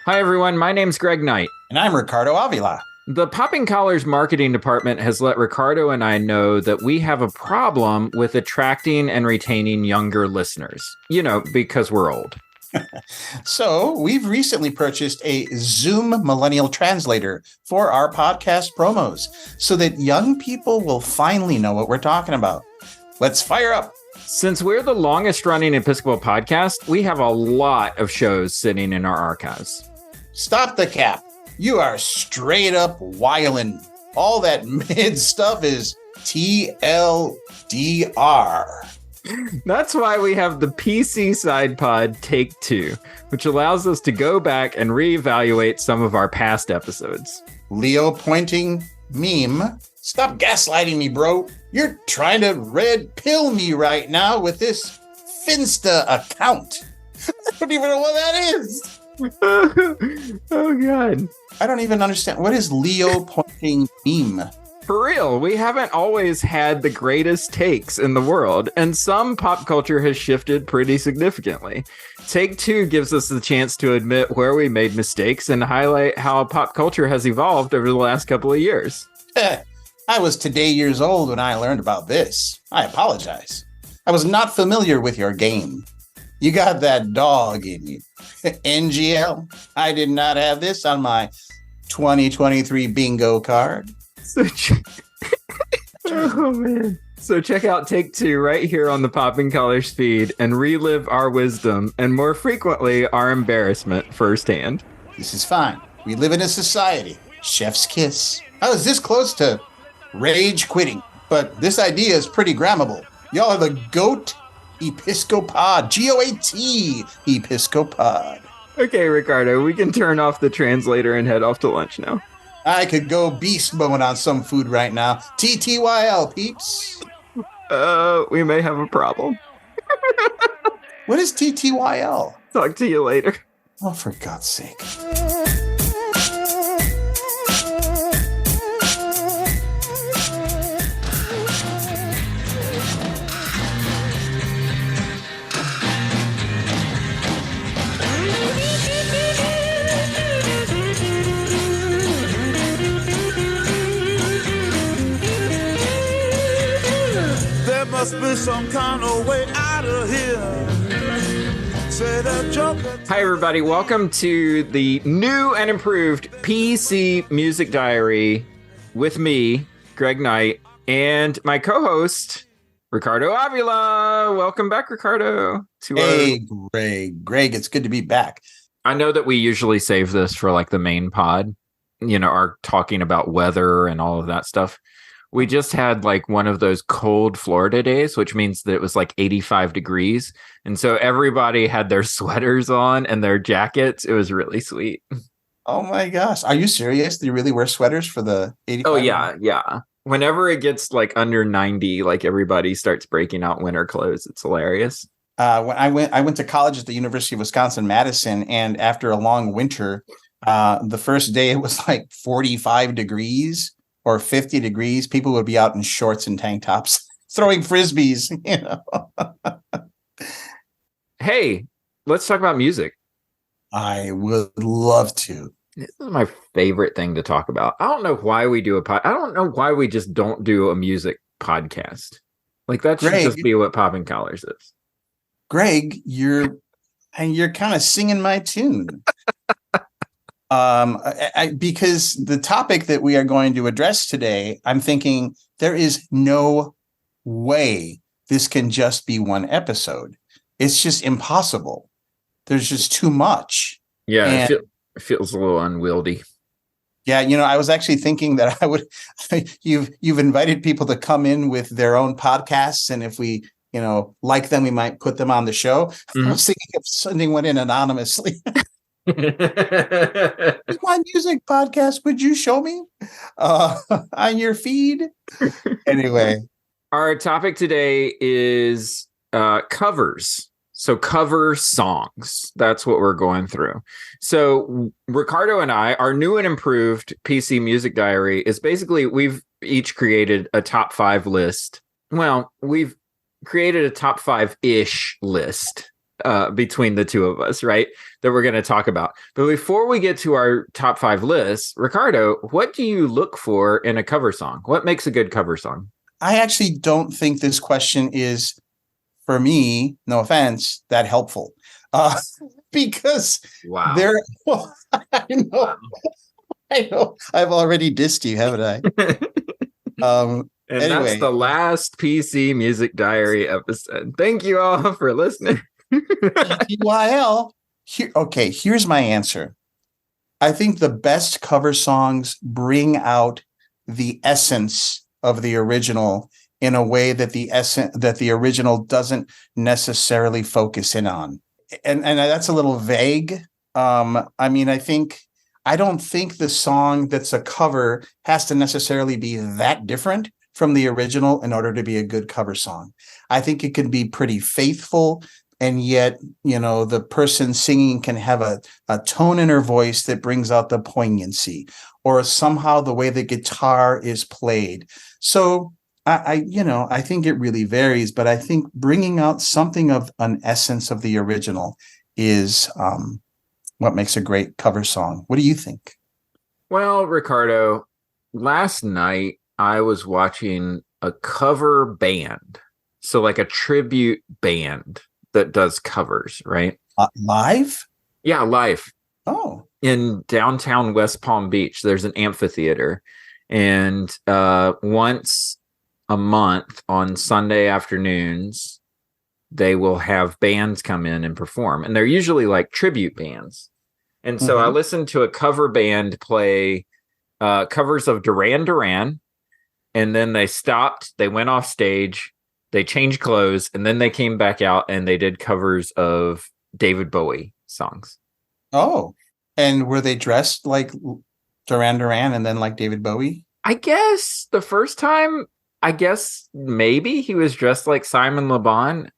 Hi, everyone. My name's Greg Knight. And I'm Ricardo Avila. The Popping Collars marketing department has let Ricardo and I know that we have a problem with attracting and retaining younger listeners. You know, because we're old. So we've recently purchased a Zoom Millennial Translator for our podcast promos so that young people will finally know what we're talking about. Let's fire up. Since we're the longest running Episcopal podcast, we have a lot of shows sitting in our archives. Stop the cap. You are straight up wildin'. All that mid stuff is TLDR. That's why we have the PC Side Pod Take 2, which allows us to go back and reevaluate some of our past episodes. Leo pointing meme. Stop gaslighting me, bro. You're trying to red pill me right now with this Finsta account. I don't even know what that is. Oh, God. I don't even understand. What is Leo pointing meme? For real, we haven't always had the greatest takes in the world, and some pop culture has shifted pretty significantly. Take 2 gives us the chance to admit where we made mistakes and highlight how pop culture has evolved over the last couple of years. I was today years old when I learned about this. I apologize. I was not familiar with your game. You got that dog in you. NGL. I did not have this on my 2023 bingo card. Oh, man. So check out Take 2 right here on the Popping Collars feed and relive our wisdom and more frequently our embarrassment firsthand. This is fine. We live in a society. Chef's kiss. I was this close to rage quitting, but this idea is pretty grammable. Y'all are the GOAT Episcopod. GOAT Episcopod. Okay, Ricardo, we can turn off the translator and head off to lunch now. I could go beast mode on some food right now. TTYL, peeps. We may have a problem. What is TTYL? Talk to you later. Oh, for God's sake. Must be some kind of way out of here. Say the Joker. Hi, everybody. Welcome to the new and improved PC Music Diary with me, Greg Knight, and my co-host, Ricardo Avila. Welcome back, Ricardo. Hey, Greg, it's good to be back. I know that we usually save this for like the main pod, you know, our talking about weather and all of that stuff. We just had like one of those cold Florida days, which means that it was like 85 degrees. And so everybody had their sweaters on and their jackets. It was really sweet. Oh my gosh. Are you serious? Do you really wear sweaters for the 85? Oh, yeah. Yeah. Whenever it gets like under 90, like everybody starts breaking out winter clothes. It's hilarious. When I went to college at the University of Wisconsin-Madison, and after a long winter, the first day it was like 45 degrees. Or 50 degrees, people would be out in shorts and tank tops throwing frisbees, you know. Hey, let's talk about music. I would love to. This is my favorite thing to talk about. I don't know why we do I don't know why we just don't do a music podcast. Like that should just be what Popping Collars is. Greg, you're kind of singing my tune. Because the topic that we are going to address today, I'm thinking there is no way this can just be one episode. It's just impossible. There's just too much. Yeah, it feels a little unwieldy. Yeah, you know, I was actually thinking that I would. You've invited people to come in with their own podcasts, and if we, you know, like them, we might put them on the show. Mm-hmm. I was thinking of sending one in anonymously. My music podcast, would you show me on your feed? Anyway, our topic today is covers. So cover songs. That's what we're going through. So Ricardo and I, our new and improved PC Music Diary is basically we've each created a top 5 list. Well, we've created a top 5-ish list between the two of us, right? That we're going to talk about. But before we get to our top 5 lists, Ricardo, what do you look for in a cover song? What makes a good cover song? I actually don't think this question is, for me, no offense, that helpful. Because Wow. well, I know. Wow. I know. I've already dissed you, haven't I? And anyway. That's the last PC Music Diary episode. Thank you all for listening. TYL. Here's my answer. I think the best cover songs bring out the essence of the original in a way that the original doesn't necessarily focus in on. And that's a little vague. I don't think the song that's a cover has to necessarily be that different from the original in order to be a good cover song. I think it can be pretty faithful, and yet, the person singing can have a tone in her voice that brings out the poignancy, or somehow the way the guitar is played. So I think it really varies, but I think bringing out something of an essence of the original is what makes a great cover song. What do you think? Well, Ricardo, last night I was watching a cover band. So like a tribute band that does covers, right? Live? Yeah, live. Oh. In downtown West Palm Beach, there's an amphitheater. And once a month on Sunday afternoons, they will have bands come in and perform. And they're usually like tribute bands. And so I listened to a cover band play covers of Duran Duran. And then they stopped. They went off stage. They changed clothes. And then they came back out and they did covers of David Bowie songs. Oh. And were they dressed like Duran Duran and then like David Bowie? I guess the first time, maybe he was dressed like Simon Le Bon,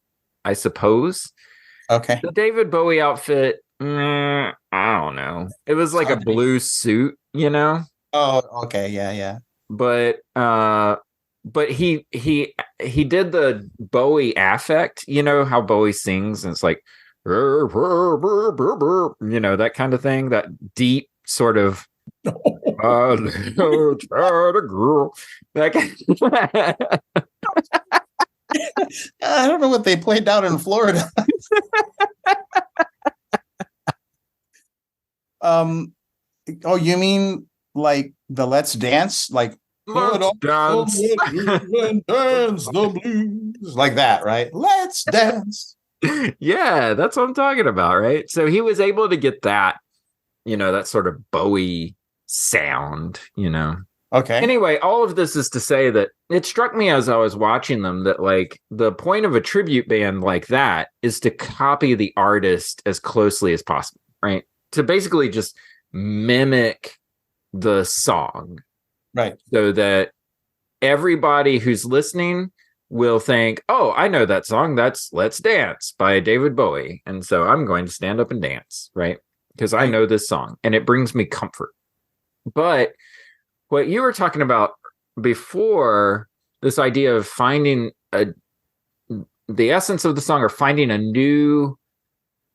I suppose. Okay. The David Bowie outfit, I don't know. It was like a blue suit, Oh, okay. Yeah. But he did the Bowie affect, how Bowie sings, and it's like, that kind of thing, that deep sort of I don't know what they played down in Florida. Oh, you mean like the Let's Dance? Like Let's dance. Dance the blues. Like that, right? Let's dance. Yeah, that's what I'm talking about, right? So he was able to get that, that sort of Bowie sound, Okay. Anyway, all of this is to say that it struck me as I was watching them that like the point of a tribute band like that is to copy the artist as closely as possible, right? To basically just mimic the song. Right. So that everybody who's listening will think, oh, I know that song. That's Let's Dance by David Bowie. And so I'm going to stand up and dance, right? Because I know this song and it brings me comfort. But what you were talking about before, this idea of finding the essence of the song or finding a new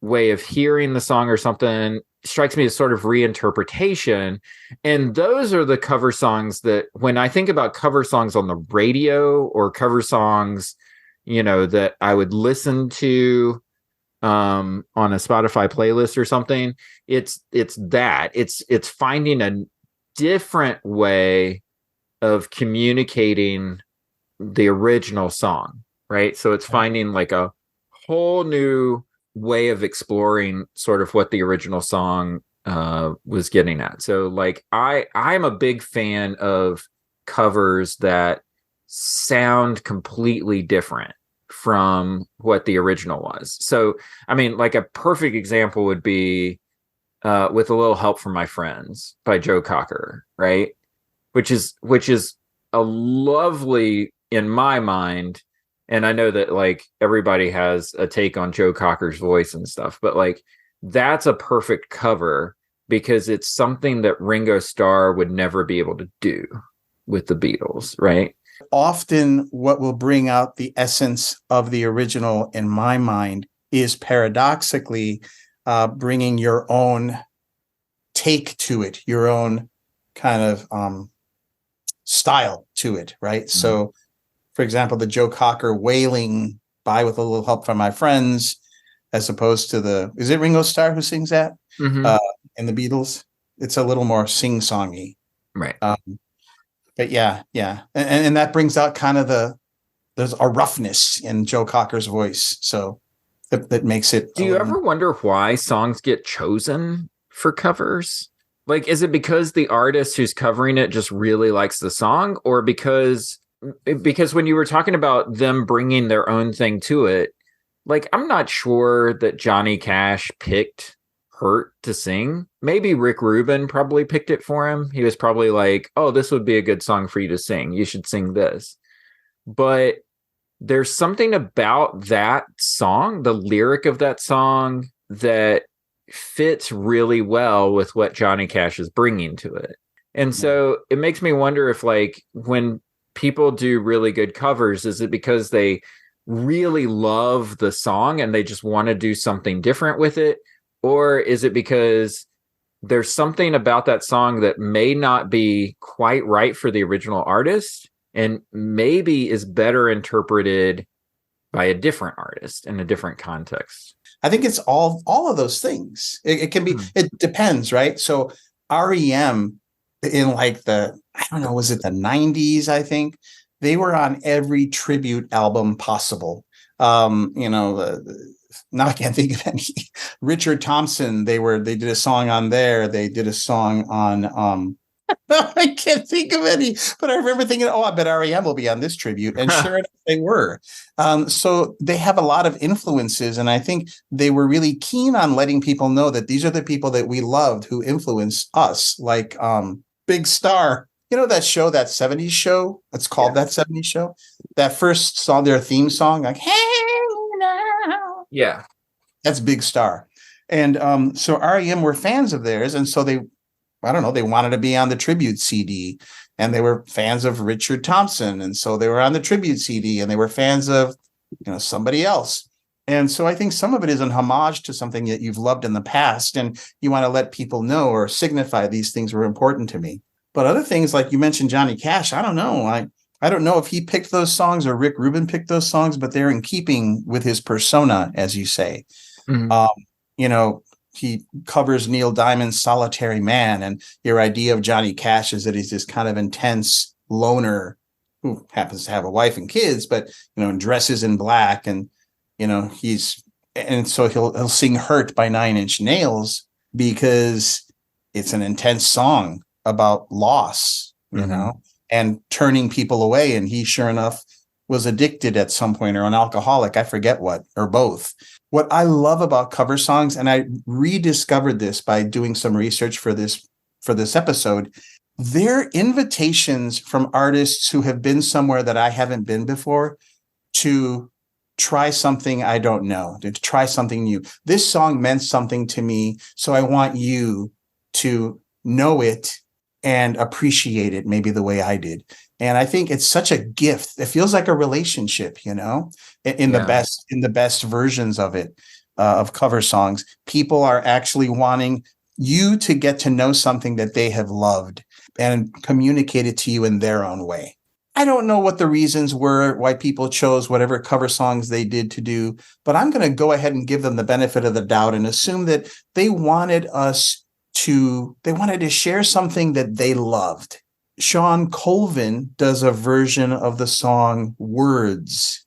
way of hearing the song or something, strikes me as sort of reinterpretation. And those are the cover songs that when I think about cover songs on the radio or cover songs, that I would listen to on a Spotify playlist or something, it's finding a different way of communicating the original song, right? So it's finding like a whole new way of exploring sort of what the original song was getting at. So like I'm a big fan of covers that sound completely different from what the original was. So I mean, like a perfect example would be With a Little Help from My Friends by Joe Cocker, right? Which is a lovely, in my mind, and I know that like everybody has a take on Joe Cocker's voice and stuff, but like that's a perfect cover because it's something that Ringo Starr would never be able to do with the Beatles, right? Often what will bring out the essence of the original, in my mind, is paradoxically bringing your own take to it, your own kind of style to it, right? Mm-hmm. So, for example, the Joe Cocker wailing "By with a Little Help from My Friends," as opposed to is it Ringo Starr who sings that in the Beatles? It's a little more sing-songy, right? But yeah, and that brings out kind of there's a roughness in Joe Cocker's voice, so that makes it. Do you ever wonder why songs get chosen for covers? Like, is it because the artist who's covering it just really likes the song, or because when you were talking about them bringing their own thing to it, like, I'm not sure that Johnny Cash picked Hurt to sing. Maybe Rick Rubin probably picked it for him. He was probably like, oh, this would be a good song for you to sing. You should sing this. But there's something about that song, the lyric of that song, that fits really well with what Johnny Cash is bringing to it. And so it makes me wonder if, like, when people do really good covers, is it because they really love the song and they just want to do something different with it? Or is it because there's something about that song that may not be quite right for the original artist and maybe is better interpreted by a different artist in a different context? I think it's all of those things. It can be, it depends, right? So REM in like I don't know, was it the 90s, I think? They were on every tribute album possible. Now I can't think of any. Richard Thompson, they did a song on there. They did a song on I can't think of any, but I remember thinking, oh, I bet REM will be on this tribute. And sure enough, they were. So they have a lot of influences. And I think they were really keen on letting people know that these are the people that we loved who influenced us, like Big Star. You know that show, that 70s show? It's called That 70s Show. That first song, their theme song, like, hey now. Yeah. That's Big Star. And so REM were fans of theirs. And so they wanted to be on the tribute CD, and they were fans of Richard Thompson. And so they were on the tribute CD, and they were fans of, somebody else. And so I think some of it is an homage to something that you've loved in the past, and you want to let people know or signify these things were important to me. But other things, like you mentioned Johnny Cash, I don't know. I don't know if he picked those songs or Rick Rubin picked those songs, but they're in keeping with his persona, as you say. Mm-hmm. He covers Neil Diamond's Solitary Man, and your idea of Johnny Cash is that he's this kind of intense loner who happens to have a wife and kids, but dresses in black, and so he'll sing "Hurt" by Nine Inch Nails because it's an intense song about loss, and turning people away. And he, sure enough, was addicted at some point, or an alcoholic, I forget what, or both. What I love about cover songs, and I rediscovered this by doing some research for this episode, they're invitations from artists who have been somewhere that I haven't been before to try something I don't know, to try something new. This song meant something to me, so I want you to know it and appreciate it maybe the way I did. And I think it's such a gift. It feels like a relationship, in the best versions of it, of cover songs. People are actually wanting you to get to know something that they have loved and communicate it to you in their own way. I don't know what the reasons were why people chose whatever cover songs they did to do, but I'm going to go ahead and give them the benefit of the doubt and assume that they wanted to share something that they loved. Sean Colvin does a version of the song "Words"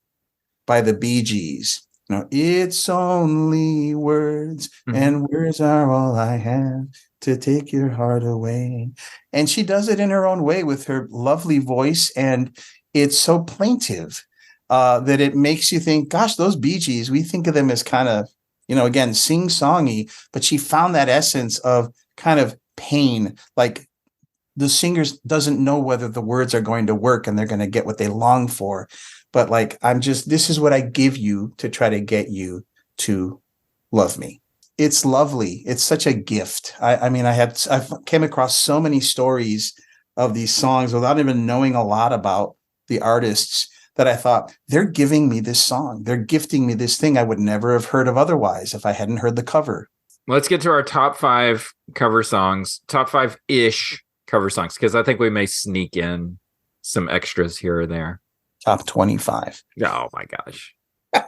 by the Bee Gees. It's only words, and words are all I have to take your heart away. And she does it in her own way with her lovely voice, and it's so plaintive that it makes you think, gosh, those Bee Gees, we think of them as kind of, again, sing-songy, but she found that essence of kind of pain, like the singer doesn't know whether the words are going to work and they're going to get what they long for. But like, this is what I give you to try to get you to love me. It's lovely. It's such a gift. I've came across so many stories of these songs without even knowing a lot about the artists that I thought, they're giving me this song. They're gifting me this thing I would never have heard of otherwise if I hadn't heard the cover. Let's get to our top 5 cover songs, top 5-ish cover songs, because I think we may sneak in some extras here or there. Top 25. Oh my gosh. How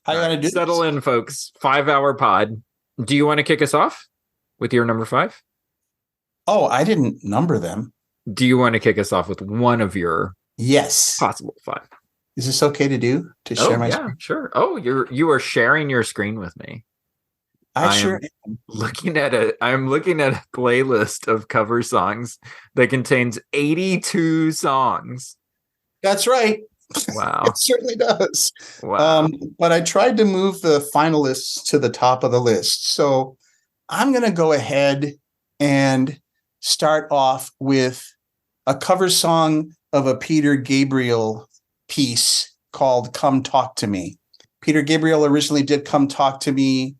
you want to do Settle in, folks. 5-hour pod. Do you want to kick us off with your number 5? Oh, I didn't number them. Do you want to kick us off with one of your Yes. possible 5? Is this okay to do? To share my screen? Sure. Oh, you are sharing your screen with me. I sure am. I'm looking at a playlist of cover songs that contains 82 songs. That's right. Wow. It certainly does. Wow. But I tried to move the finalists to the top of the list. So I'm going to go ahead and start off with a cover song of a Peter Gabriel piece called Come Talk to Me. Peter Gabriel originally did Come Talk to Me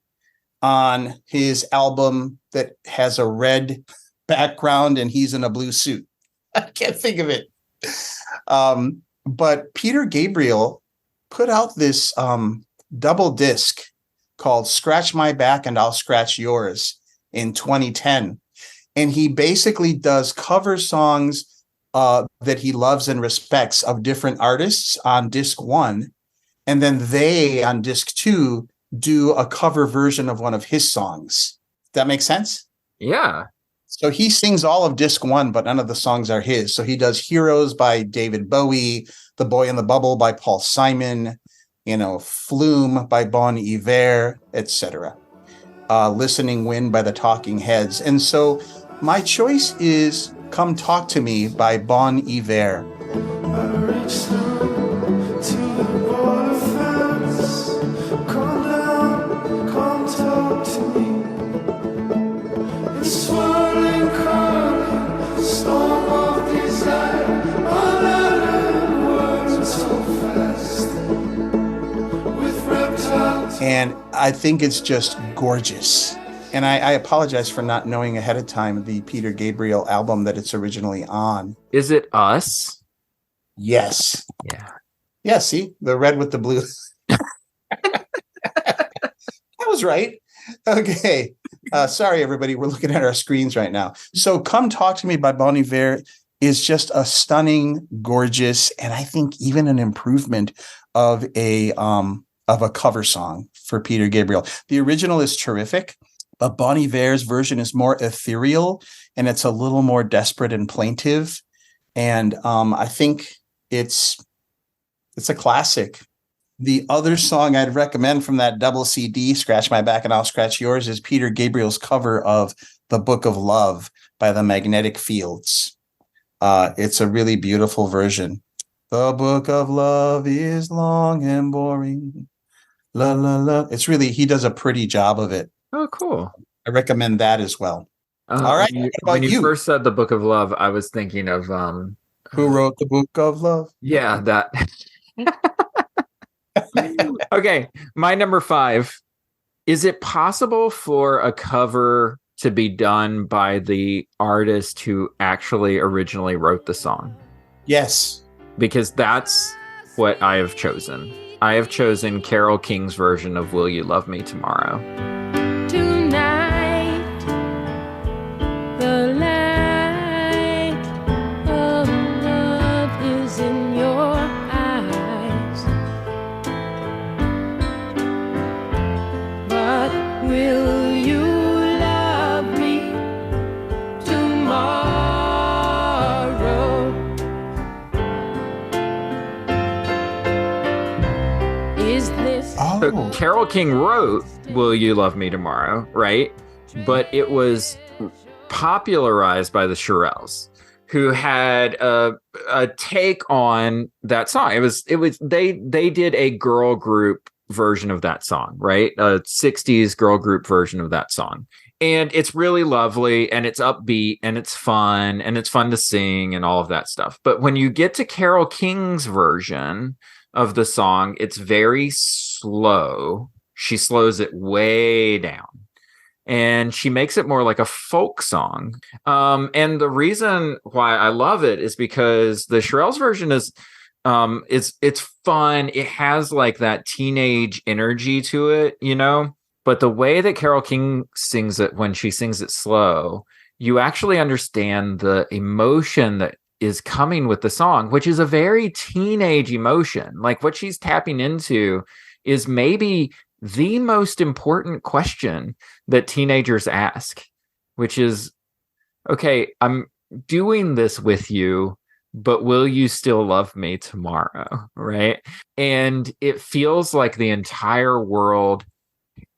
on his album that has a red background and he's in a blue suit. I can't think of it. But Peter Gabriel put out this double disc called Scratch My Back and I'll Scratch Yours in 2010. And he basically does cover songs that he loves and respects of different artists on disc 1. And then they, on disc 2, do a cover version of one of his songs. That makes sense? Yeah. So he sings all of disc 1, but none of the songs are his. So he does Heroes by David Bowie, The Boy in the Bubble by Paul Simon, Flume by Bon Iver, etc. Listening Wind by the Talking Heads. And so my choice is Come Talk to Me by Bon Iver. And I think it's just gorgeous. And I apologize for not knowing ahead of time the Peter Gabriel album that it's originally on. Is it Us? Yes. Yeah. Yeah, see? The red with the blue. That was right. Okay. Sorry, everybody. We're looking at our screens right now. So Come Talk to Me by Bon Iver is just a stunning, gorgeous, and I think even an improvement of a cover song for Peter Gabriel. The original is terrific, but Bon Iver's version is more ethereal and it's a little more desperate and plaintive. And I think it's a classic. The other song I'd recommend from that double CD, Scratch My Back and I'll Scratch Yours, is Peter Gabriel's cover of The Book of Love by the Magnetic Fields. It's a really beautiful version. The book of love is long and boring. La, la, la. It's really, he does a pretty job of it. Oh, cool. I recommend that as well. All right. When you first said The Book of Love, I was thinking of Who wrote The Book of Love? Yeah, that. Okay, my number 5. Is it possible for a cover to be done by the artist who actually originally wrote the song? Yes. Because that's what I have chosen. I have chosen Carole King's version of Will You Love Me Tomorrow. Tonight, the light of love is in your eyes. But will you love me tomorrow? Is this So Carole King wrote Will You Love Me Tomorrow, right? But it was popularized by the Shirelles, who had a take on that song. It was they did a girl group version of that song, right? A 60s girl group version of that song. And it's really lovely and it's upbeat and it's fun to sing and all of that stuff. But when you get to Carole King's version of the song, it's very slow. She slows it way down and she makes it more like a folk song. And the reason why I love it is because the Shirelles version is It's fun. It has like that teenage energy to it, you know. But the way that Carole King sings it when she sings it slow, you actually understand the emotion that is coming with the song, which is a very teenage emotion. Like what she's tapping into is maybe the most important question that teenagers ask, which is, okay, I'm doing this with you, but will you still love me tomorrow? Right. And it feels like the entire world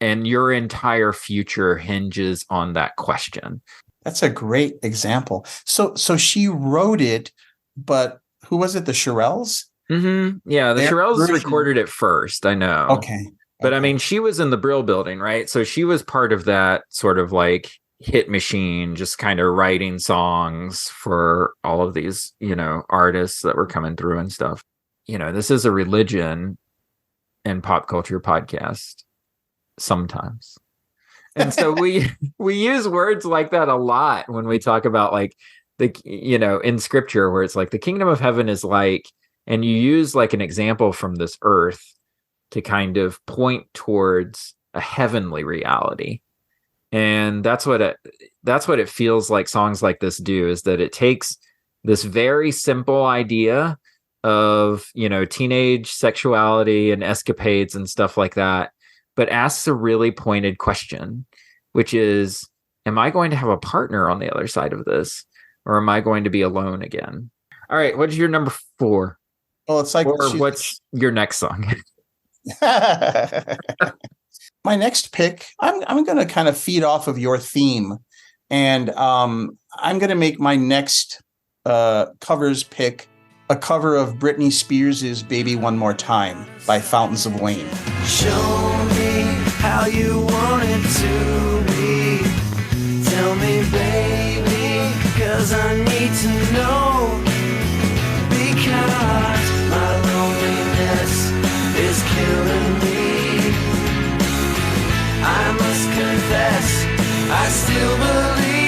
and your entire future hinges on that question. That's a great example. So she wrote it, but who was it? The Shirelles? Mm-hmm. Yeah, the Shirelles recorded it first. I know. Okay. But I mean, she was in the Brill Building, right? So she was part of that sort of like hit machine, just kind of writing songs for all of these, you know, artists that were coming through and stuff. You know, this is a religion and pop culture podcast sometimes. And so we use words like that a lot when we talk about like the, you know, in scripture where it's like the kingdom of heaven is like, and you use like an example from this earth to kind of point towards a heavenly reality. And that's what it feels like songs like this do, is that it takes this very simple idea of, you know, teenage sexuality and escapades and stuff like that, but asks a really pointed question, which is, am I going to have a partner on the other side of this, or am I going to be alone again? All right, what's your number 4? Well, it's like, or what's your next song? My next pick, I'm going to kind of feed off of your theme, and I'm going to make my next covers pick a cover of Britney Spears' Baby One More Time by Fountains of Wayne. Show me how you want it to be. Tell me, baby, 'cause I need to know. Because my loneliness is killing me. I must confess, I still believe.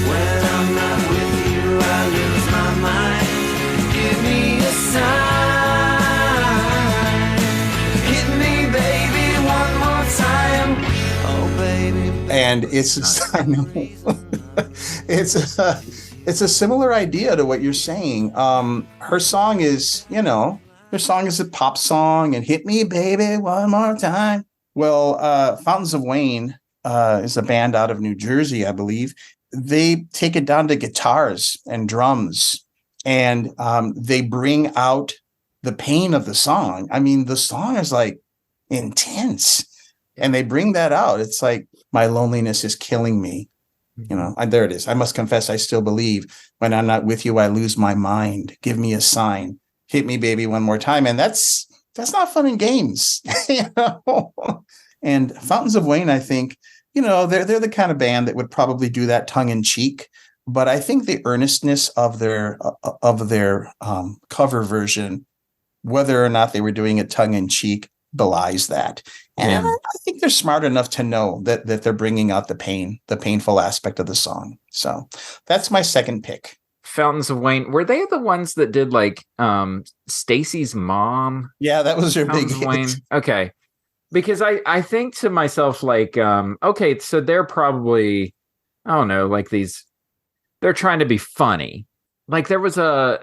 When I'm not with you, I lose my mind. Give me a sign. Hit me, baby, one more time. Oh, baby. And it's I know it's a similar idea to what you're saying. Her song is, you know, her song is a pop song, and hit me, baby, one more time. Well, Fountains of Wayne is a band out of New Jersey, I believe. They take it down to guitars and drums, and they bring out the pain of the song. I mean, the song is like intense, and they bring that out. It's like, my loneliness is killing me. You know, there it is. I must confess, I still believe. When I'm not with you, I lose my mind. Give me a sign. Hit me, baby, one more time. And that's not fun in games, you know. And Fountains of Wayne, I think, you know, they're the kind of band that would probably do that tongue in cheek. But I think the earnestness of their cover version, whether or not they were doing it tongue in cheek, belies that. And I think they're smart enough to know that they're bringing out the painful aspect of the song. So that's my second pick. Fountains of Wayne, were they the ones that did like Stacy's Mom? Yeah, that was their big hit. Wayne. Okay. Because I think to myself, like, okay, so they're probably, I don't know, like they're trying to be funny. Like there was a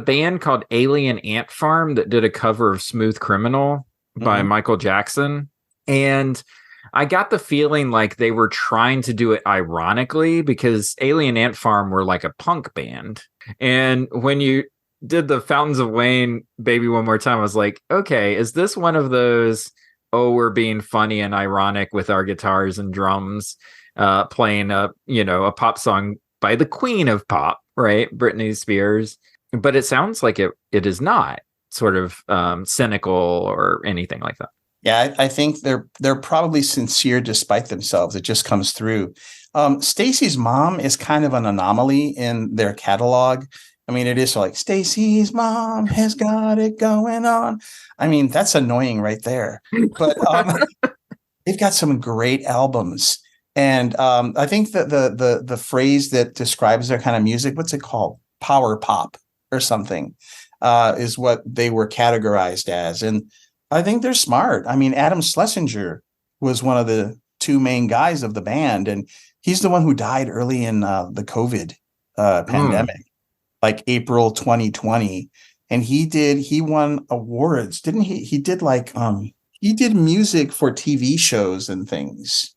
band called Alien Ant Farm that did a cover of Smooth Criminal by Michael Jackson. And I got the feeling like they were trying to do it ironically, because Alien Ant Farm were like a punk band. And when you did the Fountains of Wayne, Baby One More Time, I was like, okay, is this one of those, oh, we're being funny and ironic with our guitars and drums, playing a pop song by the queen of pop, right? Britney Spears. But it sounds like it is not sort of cynical or anything like that. Yeah, I think they're probably sincere despite themselves. It just comes through. Stacy's Mom is kind of an anomaly in their catalog. I mean, it is like, Stacy's mom has got it going on. I mean, that's annoying right there. But they've got some great albums. And I think that the phrase that describes their kind of music, what's it called? Power pop. or something, is what they were categorized as. And I think they're smart. I mean, Adam Schlesinger was one of the two main guys of the band, and he's the one who died early in the COVID pandemic, like April 2020. And he won awards, didn't he? He did he did music for TV shows and things.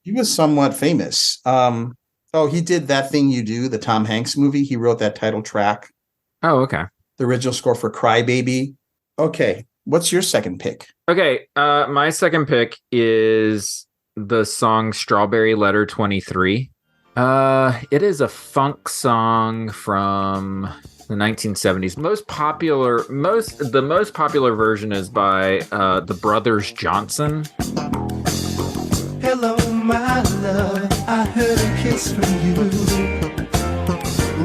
He was somewhat famous. He did That Thing You Do, the Tom Hanks movie. He wrote that title track. Oh, okay. The original score for Cry Baby. Okay. What's your second pick? Okay. My second pick is the song Strawberry Letter 23. It is a funk song from the 1970s. The most popular version is by the Brothers Johnson. Hello, my love, I heard a kiss from you.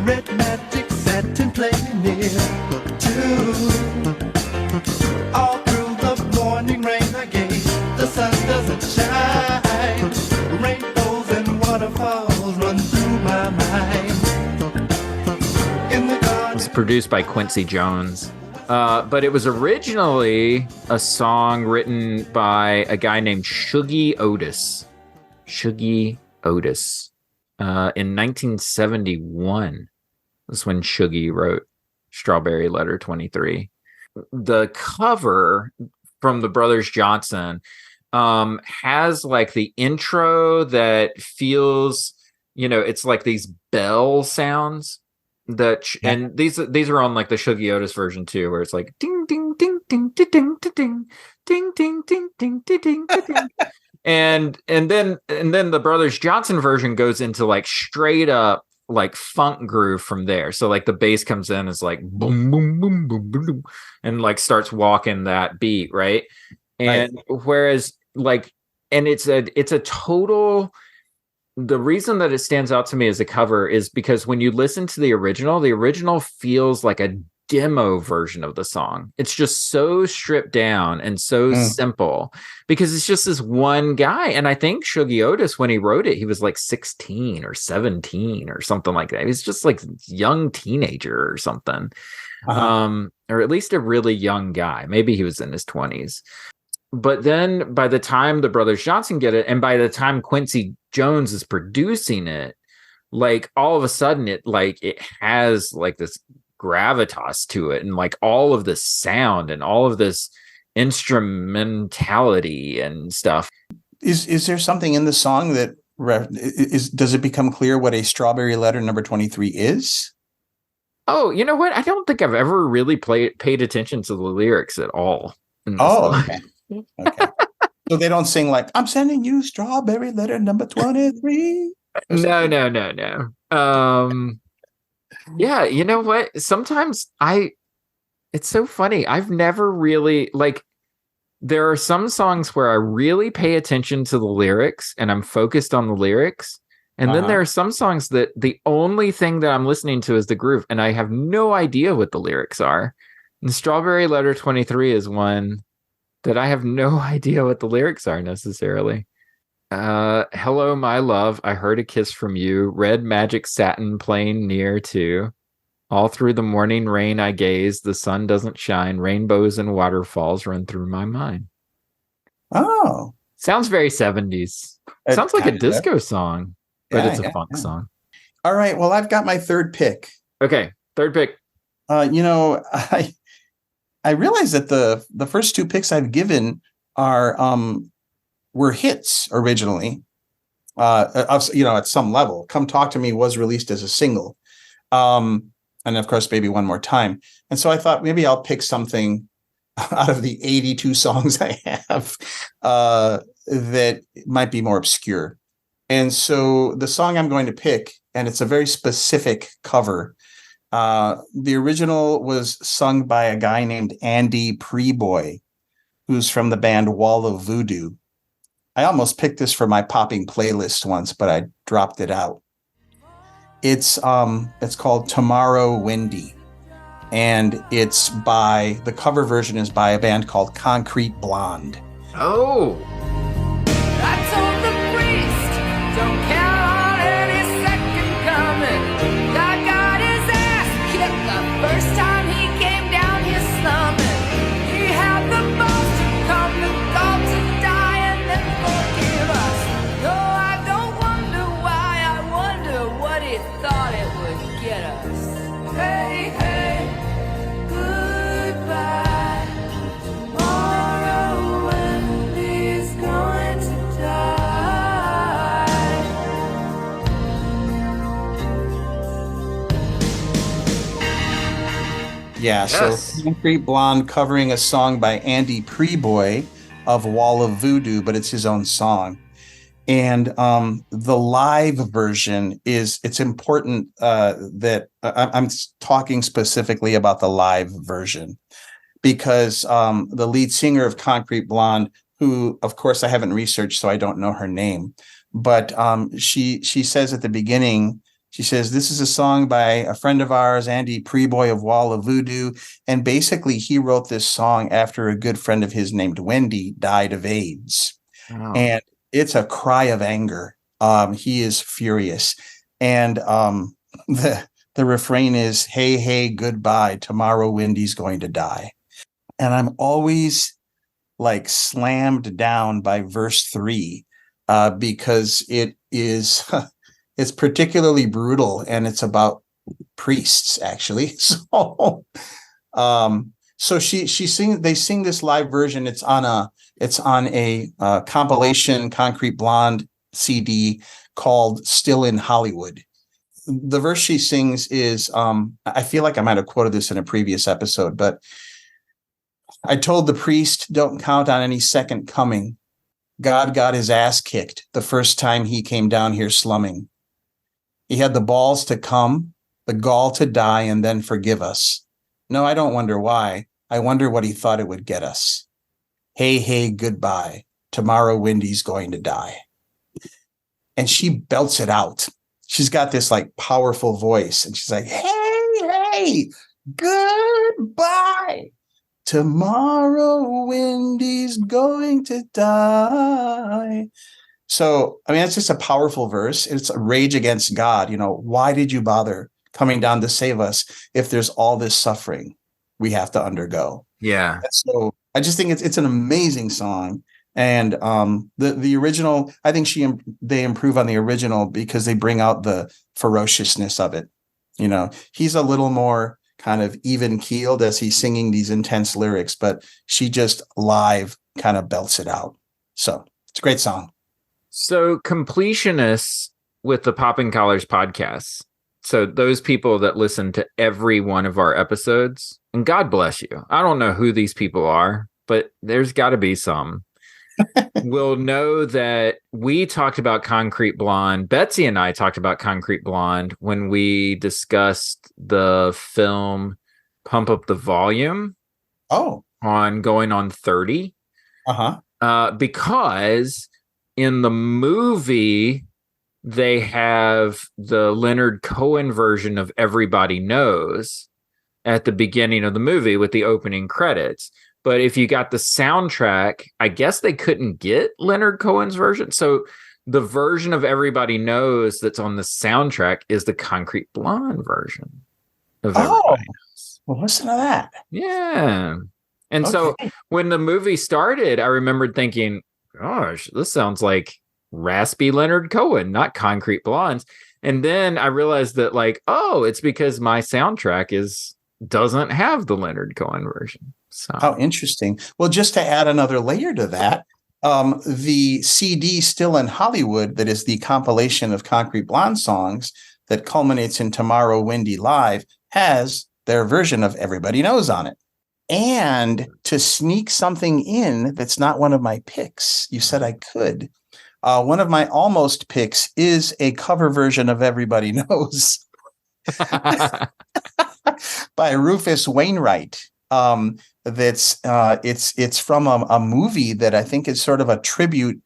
Red magic satin playing near too. All through the morning rain I gave, the sun doesn't shine. Rainbows and waterfalls run through my mind. In the garden. It's produced by Quincy Jones. But it was originally a song written by a guy named Shuggie Otis. In 1971. That's when Shuggie wrote Strawberry Letter 23. The cover from the Brothers Johnson has like the intro that feels, it's like these bell sounds. And these are on like the Shuggie Otis version too, where it's like ding ding ding ding ding ding ding ding ding ding ding ding ding, and then the Brothers Johnson version goes into like straight up like funk groove from there. So like the bass comes in as like boom boom boom boom boom, boom and like starts walking that beat, right? And whereas like, and it's a total. The reason that it stands out to me as a cover is because when you listen to the original feels like a demo version of the song. It's just so stripped down and so simple because it's just this one guy. And I think Shuggie Otis, when he wrote it, he was like 16 or 17 or something like that. He was just like a young teenager or something. Or at least a really young guy. Maybe he was in his 20s. But then by the time the Brothers Johnson get it, and by the time Quincy Jones is producing it, like all of a sudden it has like this gravitas to it, and like all of this sound and all of this instrumentality and stuff. Is there something in the song that does it become clear what a Strawberry Letter number 23 is? Oh, you know what? I don't think I've ever really paid attention to the lyrics at all. Okay. Okay. So they don't sing like, I'm sending you Strawberry Letter number 23. No. Yeah, you know what? Sometimes it's so funny. I've never really there are some songs where I really pay attention to the lyrics and I'm focused on the lyrics. And then there are some songs that the only thing that I'm listening to is the groove and I have no idea what the lyrics are. And Strawberry Letter 23 is one that I have no idea what the lyrics are necessarily. Hello, my love. I heard a kiss from you. Red magic satin playing near to. All through the morning rain I gaze. The sun doesn't shine. Rainbows and waterfalls run through my mind. Oh. Sounds very 70s. Sounds like a disco song, but it's a funk song. All right. Well, I've got my third pick. Okay. Third pick. I realize that the first two picks I've given were hits originally, at some level. Come Talk to Me was released as a single, and of course, Baby One More Time. And so I thought maybe I'll pick something out of the 82 songs I have that might be more obscure. And so the song I'm going to pick, and it's a very specific cover. The original was sung by a guy named Andy Preboy, who's from the band Wall of Voodoo. I almost picked this for my popping playlist once, but I dropped it out. It's called Tomorrow Windy, and the cover version is by a band called Concrete Blonde. Oh. I told the priest, don't count on any second coming. God got his ass kicked the Yeah, so Yes. Concrete Blonde covering a song by Andy Preboy of Wall of Voodoo, but it's his own song. And the live version it's important that I'm talking specifically about the live version because the lead singer of Concrete Blonde, who of course I haven't researched, so I don't know her name, but she says at the beginning, she says, this is a song by a friend of ours, Andy Preboy of Wall of Voodoo. And basically he wrote this song after a good friend of his named Wendy died of AIDS. Wow. And it's a cry of anger. He is furious. And the refrain is, hey, hey, goodbye. Tomorrow Wendy's going to die. And I'm always like slammed down by verse 3 because it is it's particularly brutal and it's about priests actually. So they sing this live version. It's on a compilation Concrete Blonde CD called Still in Hollywood. The verse she sings is I feel like I might have quoted this in a previous episode, but I told the priest, don't count on any second coming. God got his ass kicked the first time he came down here slumming. He had the balls to come, the gall to die, and then forgive us. No, I don't wonder why. I wonder what he thought it would get us. Hey, hey, goodbye. Tomorrow Wendy's going to die. And she belts it out. She's got this like powerful voice. And she's like, hey, goodbye. Tomorrow Wendy's going to die. So, I mean, it's just a powerful verse. It's a rage against God. You know, why did you bother coming down to save us if there's all this suffering we have to undergo? Yeah. And so I just think it's an amazing song. And the original, I think they improve on the original because they bring out the ferociousness of it. You know, he's a little more kind of even keeled as he's singing these intense lyrics, but she just live kind of belts it out. So it's a great song. So completionists with the Popping Collars podcast. So those people that listen to every one of our episodes, and God bless you. I don't know who these people are, but there's got to be some. Will know that we talked about Concrete Blonde. Betsy and I talked about Concrete Blonde when we discussed the film Pump Up the Volume. Oh, on Going on 30. Because in the movie, they have the Leonard Cohen version of Everybody Knows at the beginning of the movie with the opening credits. But if you got the soundtrack, I guess they couldn't get Leonard Cohen's version. So the version of Everybody Knows that's on the soundtrack is the Concrete Blonde version of Everybody Knows. Well, listen to that. Yeah. And so when the movie started, I remembered thinking, gosh, this sounds like raspy Leonard Cohen, not Concrete Blondes. And then I realized that like, oh, it's because my soundtrack doesn't have the Leonard Cohen version. So how interesting. Well, just to add another layer to that, the CD Still in Hollywood, that is the compilation of Concrete Blonde songs that culminates in Tomorrow Wendy Live, has their version of Everybody Knows on it. And to sneak something in that's not one of my picks, you said I could. One of my almost picks is a cover version of Everybody Knows by Rufus Wainwright. It's from a movie that I think is sort of a tribute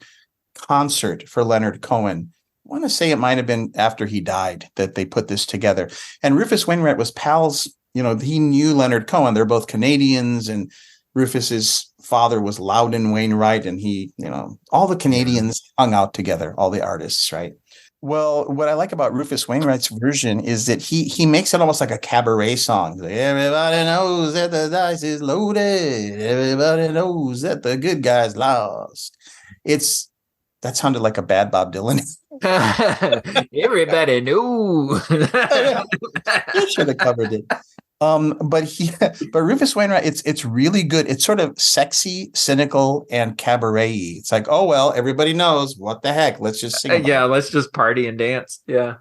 concert for Leonard Cohen. I want to say it might have been after he died that they put this together. And Rufus Wainwright was pals. You know, he knew Leonard Cohen. They're both Canadians, and Rufus's father was Loudon Wainwright, and he, you know, all the Canadians hung out together, all the artists, right? Well, what I like about Rufus Wainwright's version is that he makes it almost like a cabaret song. Like, everybody knows that the dice is loaded. Everybody knows that the good guy's lost. That sounded like a bad Bob Dylan. Everybody knew. He should have covered it. But Rufus Wainwright, it's really good. It's sort of sexy, cynical, and cabaret-y. It's like, oh well, everybody knows. What the heck? Let's just sing. Let's just party and dance. Yeah,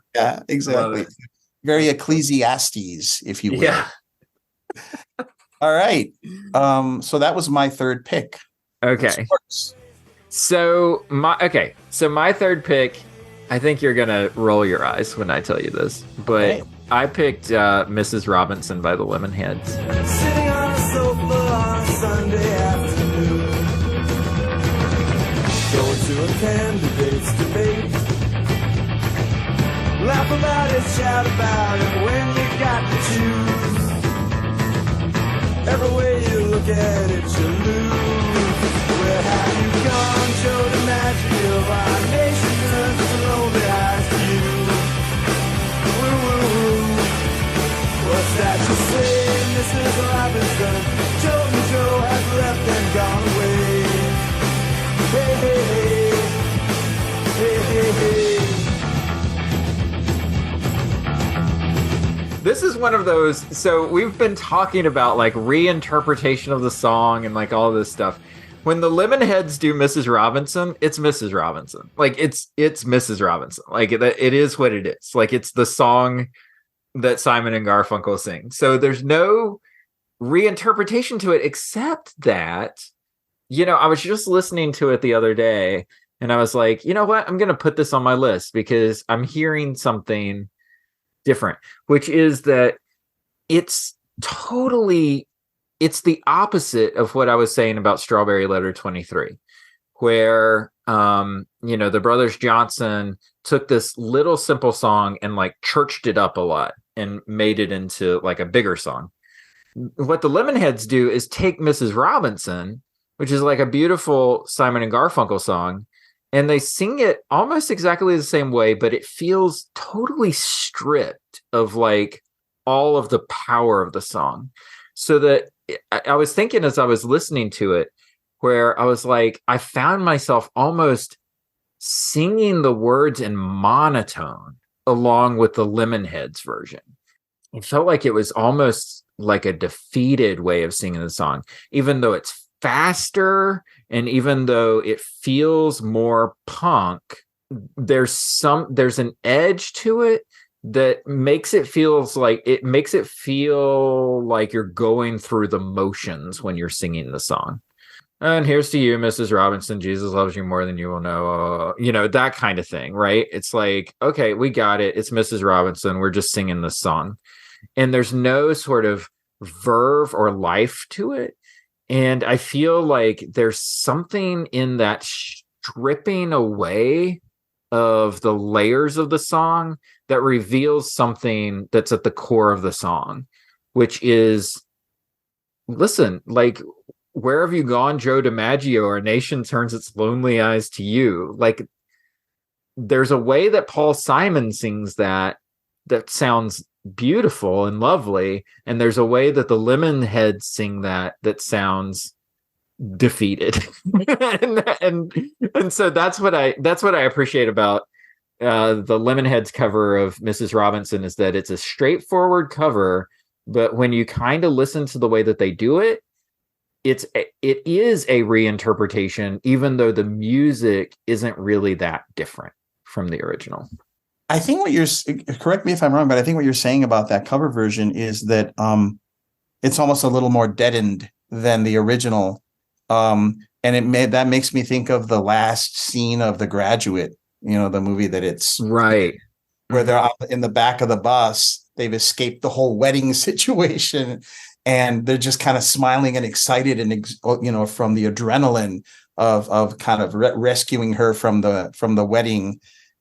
exactly. Very Ecclesiastes, if you will. Yeah. All right. So that was my third pick. Okay. So my third pick, I think you're gonna roll your eyes when I tell you this, but Okay. I picked Mrs. Robinson by the Lemonheads. Sitting on a sofa on a Sunday afternoon, going to a candidate's debate. Laugh about it, shout about it when you got to choose. Every way you look at it, you lose. Where have you gone, Joe DiMaggio? Our nation turns its lonely eyes to you. Woo, woo, woo. What's that you say, Mrs. Robinson? Joe and Joe has left and gone away. Hey, hey, hey. Hey, hey, hey. This is one of those. So we've been talking about like reinterpretation of the song and like all this stuff. When the Lemonheads do Mrs. Robinson, it's Mrs. Robinson. Like it's Mrs. Robinson. Like it is what it is. Like it's the song that Simon and Garfunkel sing. So there's no reinterpretation to it except that, I was just listening to it the other day and I was like, you know what? I'm going to put this on my list because I'm hearing something different, which is that it's the opposite of what I was saying about Strawberry Letter 23, where the Brothers Johnson took this little simple song and like churched it up a lot and made it into like a bigger song. What the Lemonheads do is take Mrs. Robinson, which is like a beautiful Simon and Garfunkel song, and they sing it almost exactly the same way, but it feels totally stripped of like all of the power of the song. So that I was thinking as I was listening to it, where I was like, I found myself almost singing the words in monotone along with the Lemonheads version. It felt like it was almost like a defeated way of singing the song, even though it's faster and even though it feels more punk. There's an edge to it that makes it feel like you're going through the motions when you're singing the song. And here's to you, Mrs. Robinson. Jesus loves you more than you will know. That kind of thing, right? It's like, okay, we got it. It's Mrs. Robinson. We're just singing this song. And there's no sort of verve or life to it. And I feel like there's something in that stripping away of the layers of the song that reveals something that's at the core of the song, which is, listen, like, where have you gone, Joe DiMaggio? Our nation turns its lonely eyes to you. Like, there's a way that Paul Simon sings that sounds beautiful and lovely, and there's a way that the Lemonheads sing that sounds defeated. and so that's what I appreciate about the Lemonheads cover of Mrs. Robinson, is that it's a straightforward cover, but when you kind of listen to the way that they do it, it is a reinterpretation, even though the music isn't really that different from the original. I think correct me if I'm wrong, but I think what you're saying about that cover version is that it's almost a little more deadened than the original. And that makes me think of the last scene of The Graduate, the movie that it's right, where they're in the back of the bus. They've escaped the whole wedding situation, and they're just kind of smiling and excited, and from the adrenaline of kind of rescuing her from the wedding.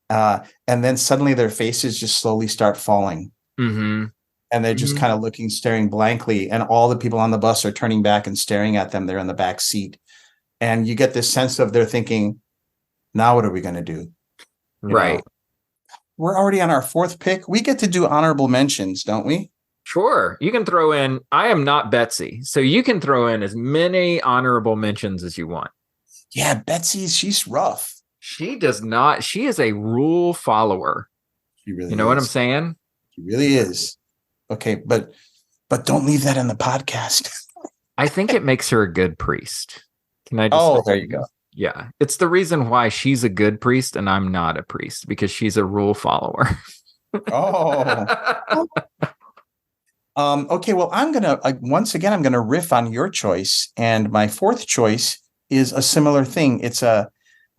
And then suddenly their faces just slowly start falling. Mm-hmm. And they're just kind of staring blankly. And all the people on the bus are turning back and staring at them. They're in the back seat. And you get this sense of they're thinking, now what are we going to do? Right. We're already on our fourth pick. We get to do honorable mentions, don't we? Sure. You can throw in, I am not Betsy, so you can throw in as many honorable mentions as you want. Yeah, Betsy's, she's rough. She does not. She is a rule follower. She really You know is. what I'm saying? She really is. Okay, but don't leave that in the podcast. I think it makes her a good priest. Can I just Oh, there you go. Yeah. It's the reason why she's a good priest and I'm not a priest, because she's a rule follower. Oh. Okay, well, I'm gonna riff on your choice, and my fourth choice is a similar thing.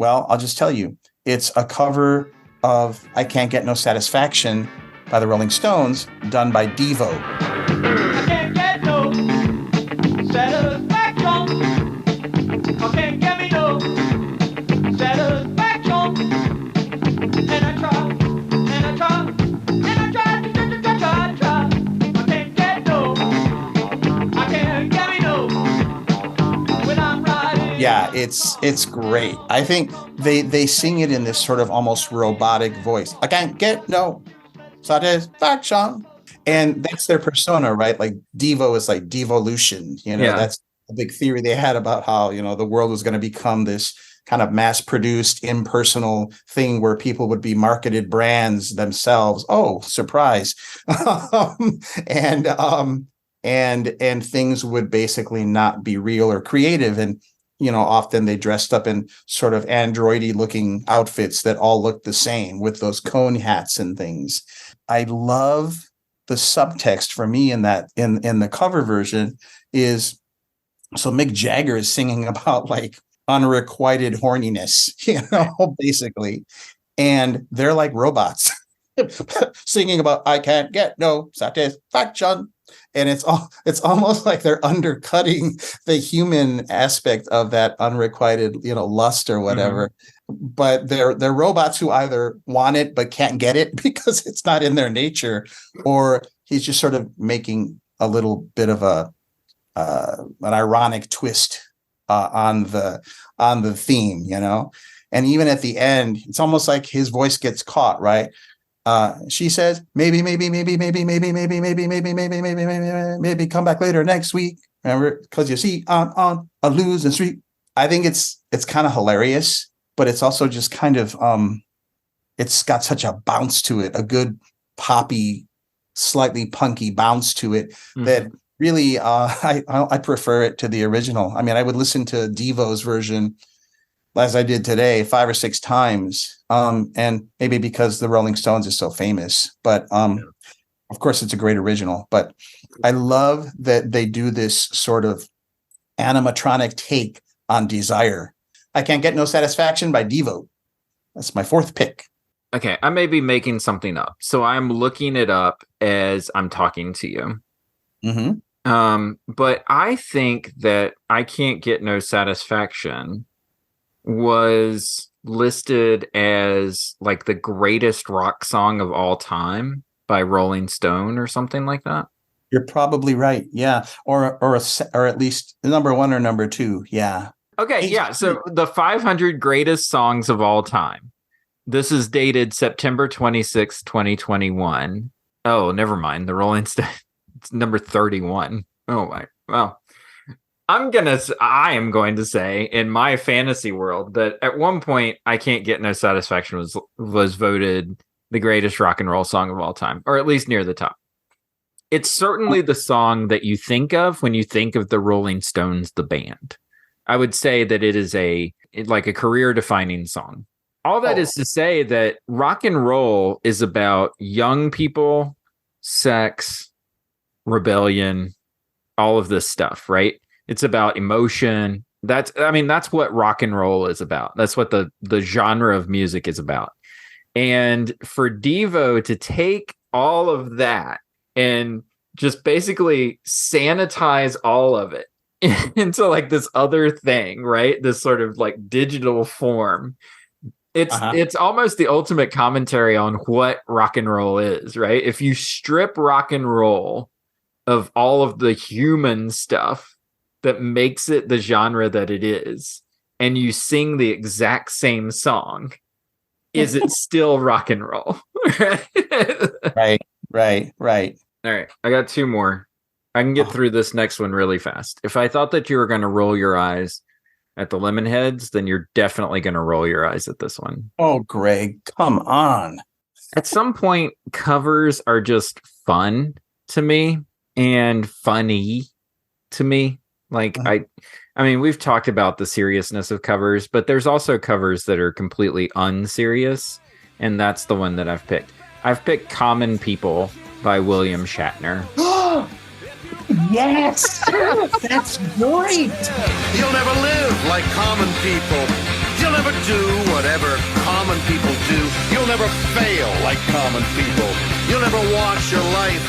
I'll just tell you, it's a cover of "I Can't Get No Satisfaction" by the Rolling Stones, done by Devo. I can't get no satisfaction. I can't get me no satisfaction. And I try, and I try, and I try. I can't get no, I can't get me no. When I'm riding. Yeah, it's great. I think they sing it in this sort of almost robotic voice. I can't get no satisfaction. And that's their persona, right? Like Devo is like devolution. Yeah. That's a big theory they had about how, the world was going to become this kind of mass-produced, impersonal thing where people would be marketed brands themselves. Oh, surprise. And things would basically not be real or creative. And often they dressed up in sort of androidy looking outfits that all looked the same with those cone hats and things. I love the subtext for me in the cover version is, so Mick Jagger is singing about like unrequited horniness, basically. And they're like robots singing about "I can't get no satisfaction." And it's almost like they're undercutting the human aspect of that unrequited, lust or whatever. Mm-hmm. But they're robots who either want it but can't get it because it's not in their nature, or he's just sort of making a little bit of an ironic twist on the theme, And even at the end, it's almost like his voice gets caught, right? She says, maybe come back later next week. Remember, because you see, on a losing streak. I think it's kind of hilarious, but it's also just kind of it's got such a bounce to it, a good poppy, slightly punky bounce to it that really I prefer it to the original. I mean, I would listen to Devo's version as I did today 5 or 6 times. And maybe because the Rolling Stones is so famous, but of course it's a great original. But I love that they do this sort of animatronic take on Desire. I Can't Get No Satisfaction by Devo. That's my fourth pick. Okay, I may be making something up. So I'm looking it up as I'm talking to you. Mm-hmm. But I think that I Can't Get No Satisfaction was listed as like the greatest rock song of all time by Rolling Stone or something like that. You're probably right. Yeah. Or at least number 1 or number 2. Yeah. Okay. Yeah. So the 500 greatest songs of all time. This is dated September 26, 2021. Oh, never mind. The Rolling Stone. It's number 31. Oh my. Well, I am going to say in my fantasy world that at one point I Can't Get No Satisfaction was voted the greatest rock and roll song of all time, or at least near the top. It's certainly the song that you think of when you think of the Rolling Stones, the band. I would say that it is a career defining song. All that is to say that rock and roll is about young people, sex, rebellion, all of this stuff, right? It's about emotion. That's what rock and roll is about. That's what the genre of music is about. And for Devo to take all of that and just basically sanitize all of it into like this other thing, right? This sort of like digital form. It's almost the ultimate commentary on what rock and roll is, right? If you strip rock and roll of all of the human stuff that makes it the genre that it is, and you sing the exact same song, is it still rock and roll? Right. All right, I got 2 more. I can get through this next one really fast. If I thought that you were going to roll your eyes at the Lemonheads, then you're definitely going to roll your eyes at this one. Oh, Greg, come on. At some point, covers are just fun to me and funny to me. Like, I mean, we've talked about the seriousness of covers, but there's also covers that are completely unserious, and that's the one that I've picked. I've picked Common People by William Shatner. Yes, that's great. You'll never live like common people. You'll never do whatever common people do. You'll never fail like common people. You'll never watch your life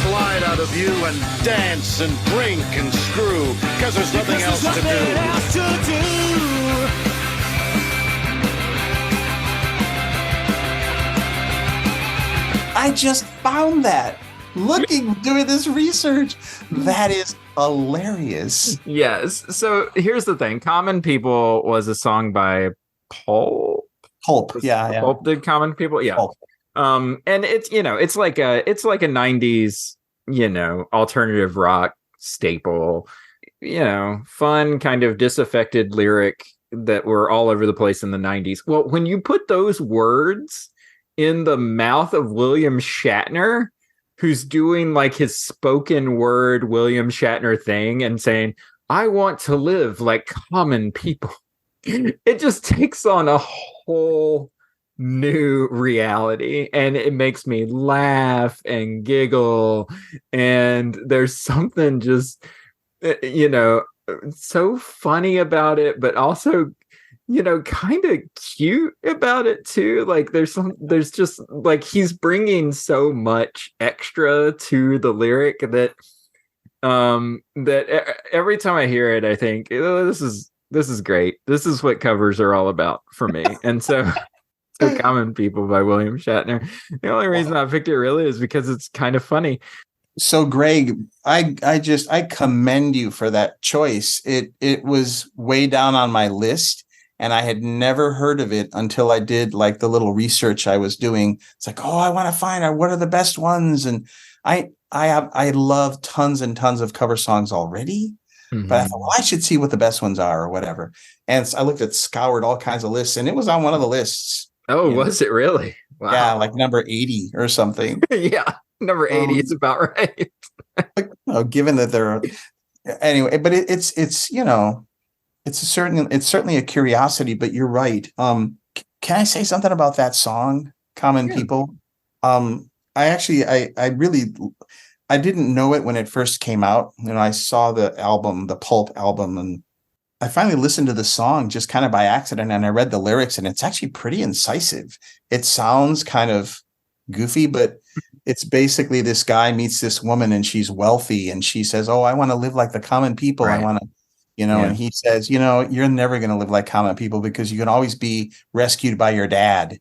slide out of you and dance and drink and screw because there's nothing else to do. I just found that doing this research. That is hilarious. Yes. So here's the thing. Common People was a song by Pulp. Pulp. Yeah. Pulp did Common People. Yeah. Pulp. And it's, it's like a 90s, alternative rock staple, fun kind of disaffected lyric that were all over the place in the 90s. Well, when you put those words in the mouth of William Shatner, who's doing like his spoken word William Shatner thing and saying, I want to live like common people, it just takes on a whole new reality, and it makes me laugh and giggle, and there's something just so funny about it, but also kind of cute about it too. Like there's just like he's bringing so much extra to the lyric that every time I hear it, I think, oh, this is great. This is what covers are all about for me. And so Common People by William Shatner. The only reason I picked it really is because it's kind of funny. So Greg, I commend you for that choice. It was way down on my list, and I had never heard of it until I did like the little research I was doing. It's like, oh, I want to find out what are the best ones. And I love tons and tons of cover songs already, but I thought, well, I should see what the best ones are or whatever. And so I scoured all kinds of lists, and it was on one of the lists. Oh, was it really? Wow. Yeah, like number 80 or something. Yeah, number 80 is about right. Given that they're anyway, but it's certainly a curiosity. But you're right. Can I say something about that song, Common People? I didn't know it when it first came out. I saw the album, the Pulp album, and I finally listened to the song just kind of by accident, and I read the lyrics, and it's actually pretty incisive. It sounds kind of goofy, but it's basically this guy meets this woman, and she's wealthy, and she says, oh, I want to live like the common people. Right. I want to, and he says, you're never going to live like common people because you can always be rescued by your dad.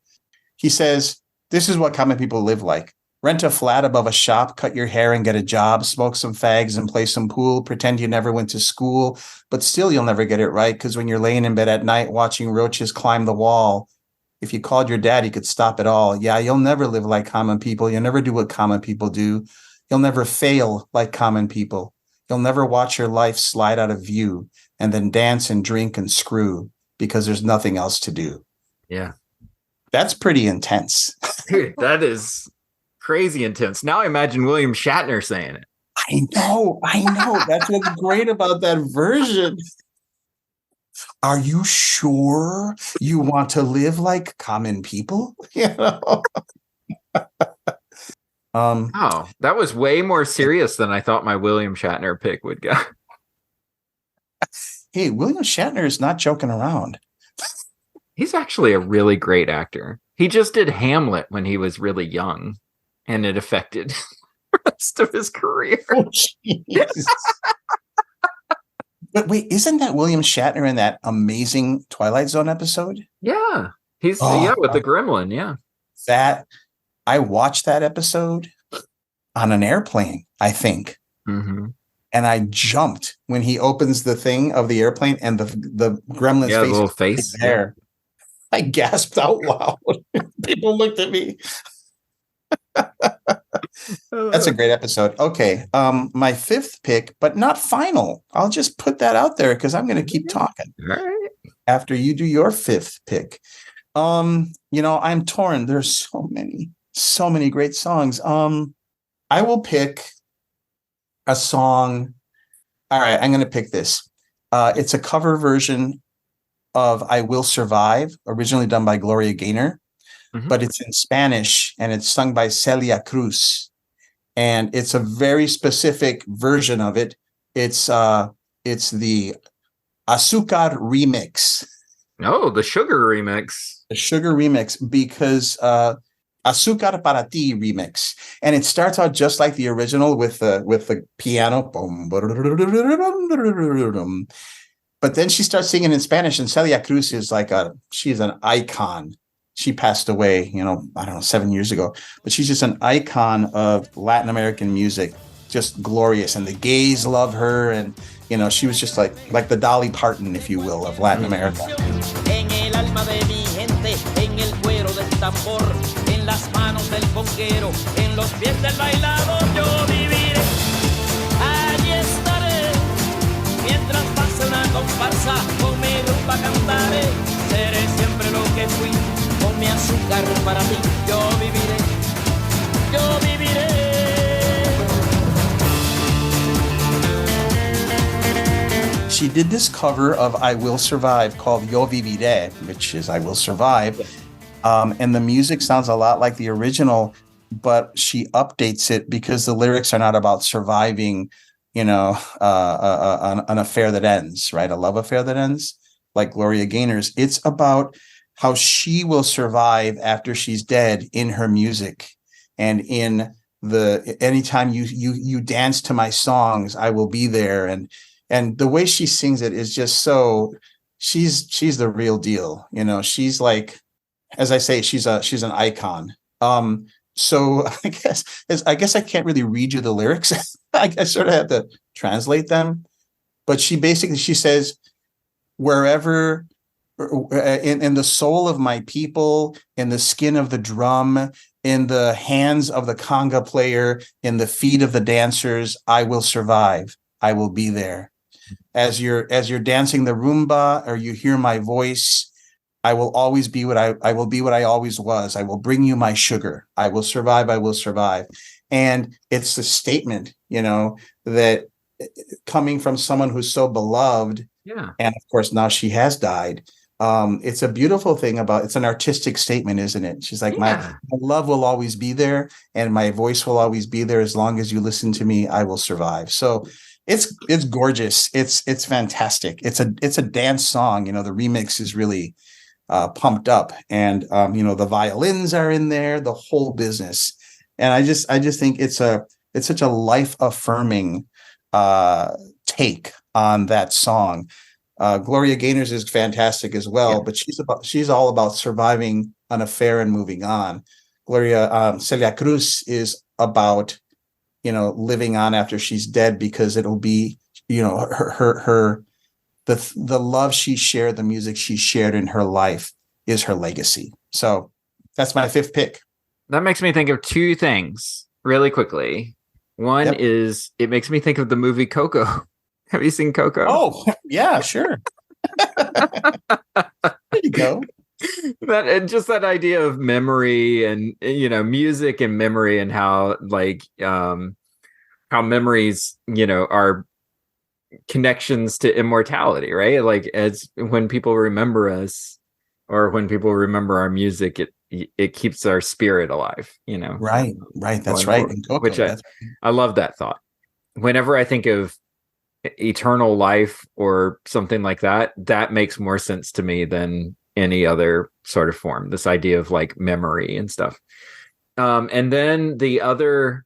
He says, this is what common people live like. Rent a flat above a shop, cut your hair and get a job, smoke some fags and play some pool, pretend you never went to school, but still you'll never get it right because when you're laying in bed at night watching roaches climb the wall, if you called your dad, he could stop it all. Yeah, you'll never live like common people. You'll never do what common people do. You'll never fail like common people. You'll never watch your life slide out of view and then dance and drink and screw because there's nothing else to do. Yeah. That's pretty intense. Dude, that is crazy intense. Now I imagine William Shatner saying it. I know. That's what's great about that version. Are you sure you want to live like common people? Oh, that was way more serious than I thought my William Shatner pick would go. Hey, William Shatner is not joking around. He's actually a really great actor. He just did Hamlet when he was really young, and it affected the rest of his career. Oh, but wait, isn't that William Shatner in that amazing Twilight Zone episode? Yeah. He's with the gremlin, yeah. That I watched that episode on an airplane, I think. Mm-hmm. And I jumped when he opens the thing of the airplane and the gremlin's face, little face there. Yeah. I gasped out loud. People looked at me. That's a great episode. Okay. My fifth pick, but not final. I'll just put that out there because I'm going to keep talking. All right. After you do your fifth pick. I'm torn. There's so many great songs. I will pick a song. All right, I'm going to pick this. It's a cover version of I Will Survive, originally done by Gloria Gaynor, but it's in Spanish and it's sung by Celia Cruz. and it's a very specific version of it. It's the Azúcar remix, Oh, the sugar remix. the sugar remix, because Azúcar para ti remix, and it starts out just like the original with the piano, but then she starts singing in Spanish, and Celia Cruz is she's an icon. She passed away, I don't know, 7 years ago, but she's just an icon of Latin American music, just glorious. And the gays love her. And, she was just like the Dolly Parton, if you will, of Latin America. En el alma de mi gente, en el cuero del tambor, en las manos del conguero, en los pies del bailador, yo viviré, allí estaré, mientras pase una comparsa, con mi rumba cantaré, seré siempre lo que fui, con mi azúcar para ti, yo viviré, yo viviré. She did this cover of I Will Survive called Yo Viviré, which is I Will Survive. And the music sounds a lot like the original, but she updates it because the lyrics are not about surviving, an affair that ends, right? A love affair that ends, like Gloria Gaynor's. It's about how she will survive after she's dead in her music. And in anytime you dance to my songs, I will be there. And the way she sings it is just so, she's the real deal. She's like, as I say, she's an icon. So I guess I can't really read you the lyrics. I sort of have to translate them. But she says, wherever in the soul of my people, in the skin of the drum, in the hands of the conga player, in the feet of the dancers, I will survive. I will be there. As you're dancing the rumba, or you hear my voice, I will always be what I will be what I always was. I will bring you my sugar. I will survive. I will survive. And it's the statement, that coming from someone who's so beloved. Yeah. And of course, now she has died. It's a beautiful thing it's an artistic statement, isn't it? She's like, my love will always be there, and my voice will always be there. As long as you listen to me, I will survive. So it's gorgeous. It's fantastic. It's a dance song. The remix is really pumped up, and the violins are in there, the whole business. And I just think it's such a life affirming take on that song. Gloria Gaynor's is fantastic as well, but she's all about surviving an affair and moving on. Celia Cruz is about living on after she's dead, because it'll be the love she shared, the music she shared in her life is her legacy. So that's my fifth pick. That makes me think of two things really quickly. One is, it makes me think of the movie Coco. Have you seen Coco? Oh, yeah, sure. There you go. That idea of memory and, music and memory, and how how memories, are connections to immortality, right? Like, as when people remember us, or when people remember our music, it keeps our spirit alive, Right. That's right. Coco, which I love that thought. Whenever I think of eternal life or something like that, that makes more sense to me than any other sort of form, this idea of like memory and stuff. And then the other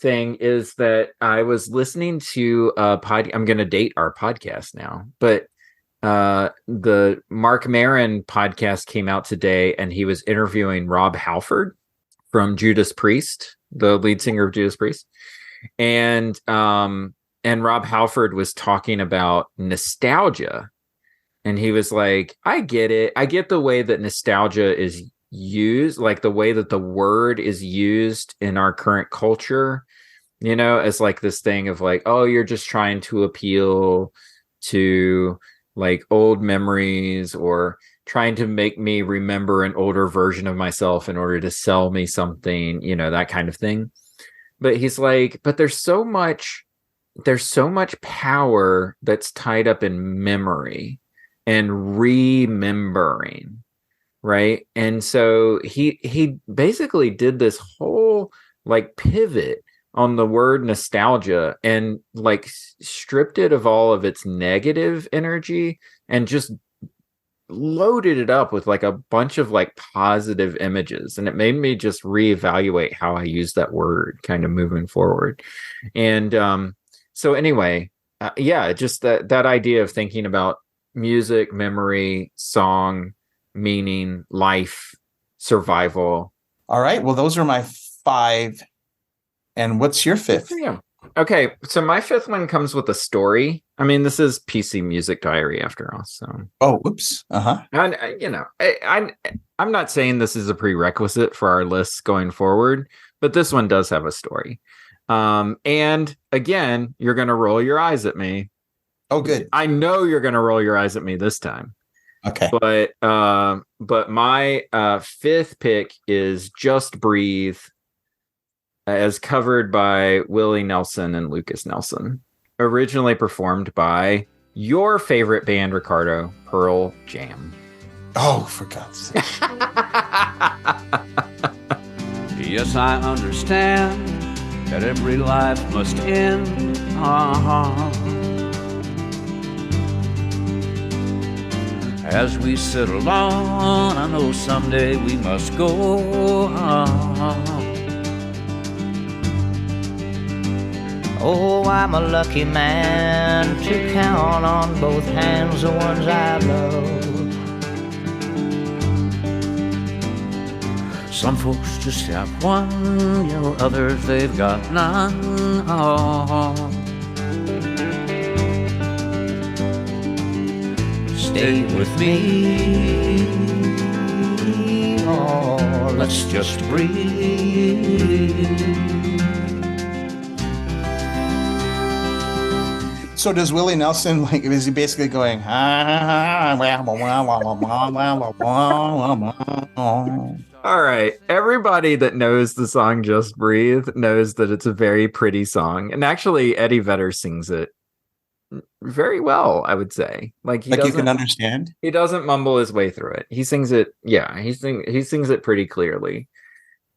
thing is that I was listening to I'm going to date our podcast now, but the Mark Maron podcast came out today, and he was interviewing Rob Halford from Judas Priest, the lead singer of Judas Priest. And Rob Halford was talking about nostalgia. And he was like, I get it. I get the way that nostalgia is used, like the way that the word is used in our current culture, as like this thing of like, oh, you're just trying to appeal to like old memories, or trying to make me remember an older version of myself in order to sell me something, that kind of thing. But he's like, but there's so much power that's tied up in memory and remembering, right? And so he basically did this whole like pivot on the word nostalgia and like stripped it of all of its negative energy and just loaded it up with like a bunch of like positive images, and it made me just reevaluate how I use that word kind of moving forward. And so anyway, yeah, just that idea of thinking about music, memory, song, meaning, life, survival. All right. Well, those are my 5. And what's your 5th? Yeah. Okay, so my 5th one comes with a story. I mean, this is PC Music Diary after all. So, Oh, whoops. and I'm not saying this is a prerequisite for our lists going forward, but this one does have a story. And again, you're going to roll your eyes at me. Oh, good. I know you're going to roll your eyes at me this time. Okay. But my 5th pick is "Just Breathe," as covered by Willie Nelson and Lucas Nelson, originally performed by your favorite band, Ricardo, Pearl Jam. Oh, for God's sake. Yes, I understand that every life must end. As we settle on, I know someday we must go. Oh, I'm a lucky man to count on both hands the ones I love. Some folks just have one, others they've got none. Stay with me, oh, let's just breathe. So does Willie Nelson, like, is he basically going, All right. Everybody that knows the song "Just Breathe" knows that it's a very pretty song. And actually, Eddie Vedder sings it very well, I would say. Like you can understand? He doesn't mumble his way through it. He sings it. Yeah, he sings it pretty clearly.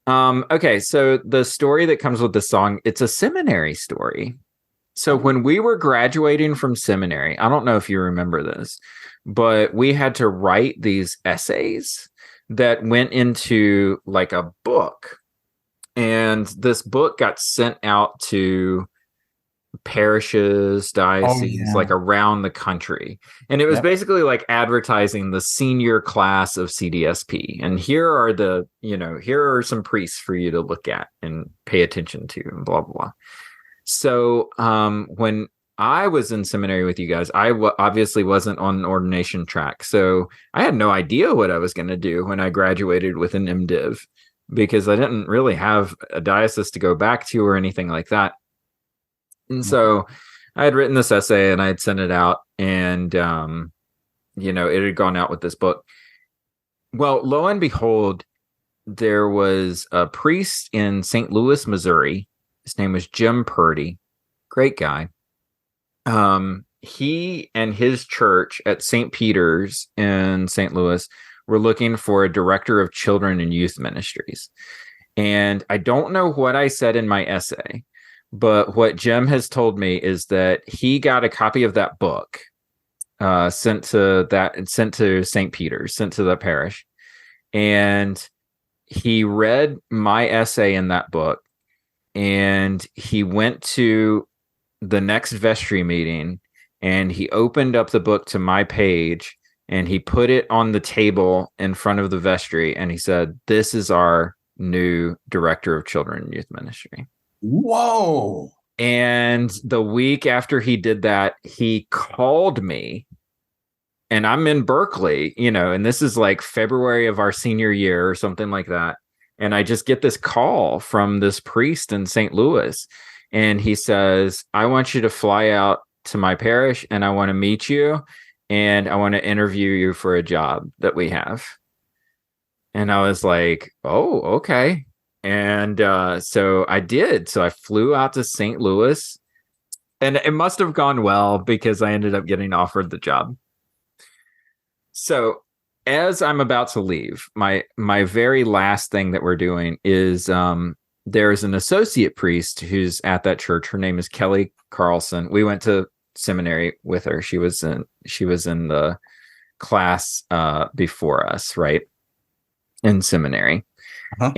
Okay, so the story that comes with the song, it's a seminary story. So when we were graduating from seminary, I don't know if you remember this, but we had to write these essays that went into like a book. And this book got sent out to parishes, dioceses, like around the country. And it was basically like advertising the senior class of CDSP. And here are some priests for you to look at and pay attention to, and blah, blah, blah. So when I was in seminary with you guys, I obviously wasn't on an ordination track. So I had no idea what I was going to do when I graduated with an MDiv, because I didn't really have a diocese to go back to or anything like that. And so I had written this essay and I had sent it out, and, it had gone out with this book. Well, lo and behold, there was a priest in St. Louis, Missouri. His name was Jim Purdy. Great guy. He and his church at St. Peter's in St. Louis were looking for a director of children and youth ministries. And I don't know what I said in my essay, but what Jim has told me is that he got a copy of that book sent to St. Peter's, sent to the parish. And he read my essay in that book. And he went to the next vestry meeting and he opened up the book to my page and he put it on the table in front of the vestry. And he said, "This is our new director of children and youth ministry." Whoa. And the week after he did that, he called me, and I'm in Berkeley, and this is like February of our senior year or something like that. And I just get this call from this priest in St. Louis. And he says, "I want you to fly out to my parish and I want to meet you. And I want to interview you for a job that we have." And I was like, "Oh, okay." And so I did. So I flew out to St. Louis, and it must have gone well because I ended up getting offered the job. So as I'm about to leave, my very last thing that we're doing is there's an associate priest who's at that church. Her name is Kelly Carlson. We went to seminary with her. She was in the class before us, right? In seminary. Uh-huh.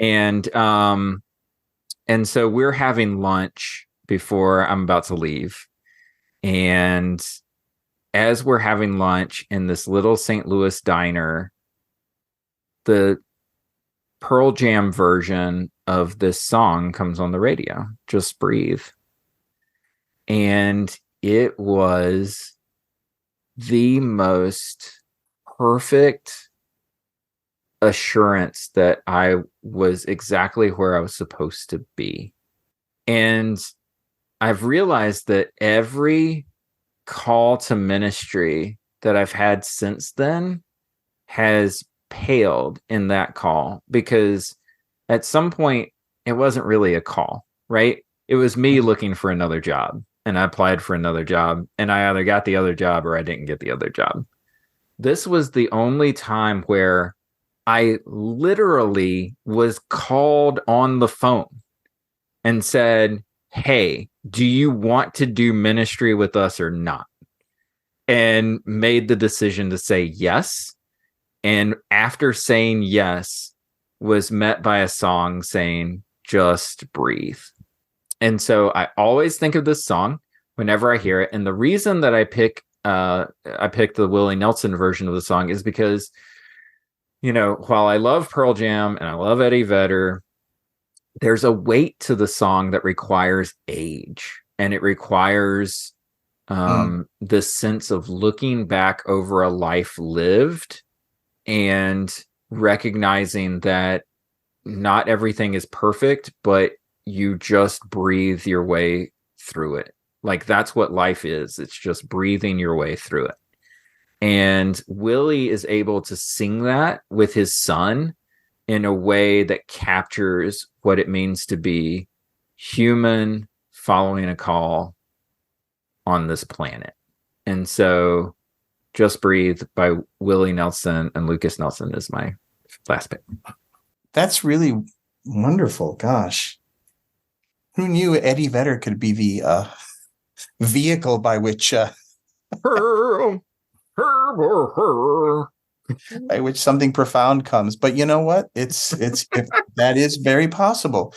And so we're having lunch before I'm about to leave. And as we're having lunch in this little St. Louis diner, the Pearl Jam version of this song comes on the radio, Just Breathe. And it was the most perfect assurance that I was exactly where I was supposed to be. And I've realized that every call to ministry that I've had since then has paled in that call, because at some point it wasn't really a call, right? It was me looking for another job, and I applied for another job, and I either got the other job or I didn't get the other job. This was the only time where I literally was called on the phone and said, hey, do you want to do ministry with us or not? And made the decision to say yes. And after saying yes, was met by a song saying, Just Breathe. And so I always think of this song whenever I hear it. And the reason that I picked the Willie Nelson version of the song is because, you know, while I love Pearl Jam and I love Eddie Vedder, there's a weight to the song that requires age, and it requires this sense of looking back over a life lived and recognizing that not everything is perfect, but you just breathe your way through it. Like, that's what life is. It's just breathing your way through it. And Willie is able to sing that with his son in a way that captures what it means to be human following a call on this planet. And so Just Breathe by Willie Nelson and Lucas Nelson is my last pick. That's really wonderful. Gosh. Who knew Eddie Vedder could be the vehicle by which by which something profound comes? But you know what? It's that is very possible.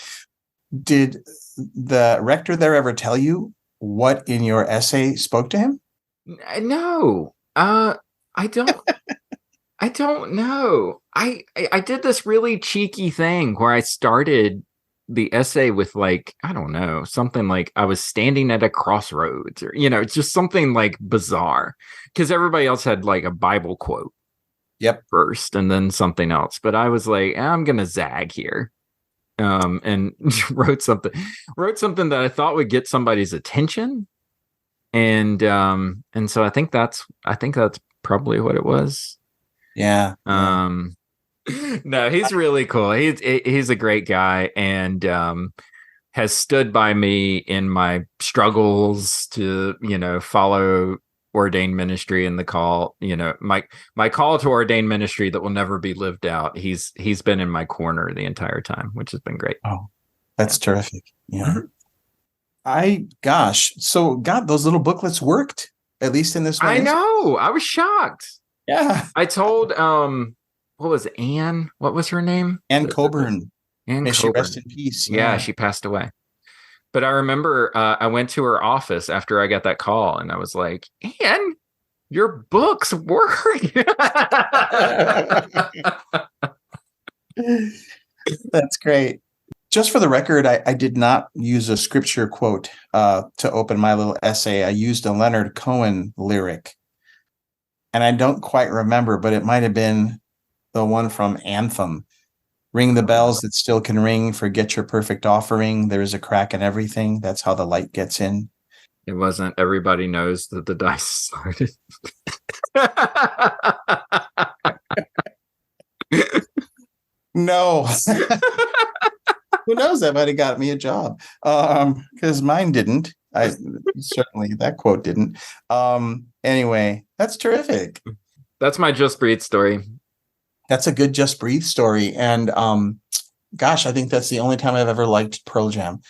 Did the rector there ever tell you what in your essay spoke to him? No. I don't know. I did this really cheeky thing where I started the essay with, like, I don't know, something like I was standing at a crossroads, or, you know, it's just something like bizarre, because everybody else had like a Bible quote. Yep. First, and then something else. But I was like, I'm gonna zag here. And wrote something that I thought would get somebody's attention. And so I think that's probably what it was. Yeah. No, he's really cool. He's a great guy, and has stood by me in my struggles to, you know, follow ordained ministry and the call, you know, my call to ordained ministry that will never be lived out. He's been in my corner the entire time, which has been great. Oh, that's terrific. Yeah. So God, those little booklets worked, at least in this one. I know. I was shocked. Yeah. I told what was Anne? What was her name? Ann Coburn. May she rest in peace. Yeah, she passed away. But I remember I went to her office after I got that call, and I was like, Anne, your books work. That's great. Just for the record, I did not use a scripture quote to open my little essay. I used a Leonard Cohen lyric. And I don't quite remember, but it might have been the one from Anthem. Ring the bells that still can ring, forget your perfect offering. There is a crack in everything. That's how the light gets in. It wasn't everybody knows that the dice started. No. Who knows? That might have got me a job. Because mine didn't. Certainly that quote didn't. Anyway, that's terrific. That's my Just Breathe story. That's a good Just Breathe story. And Gosh, I think that's the only time I've ever liked Pearl Jam.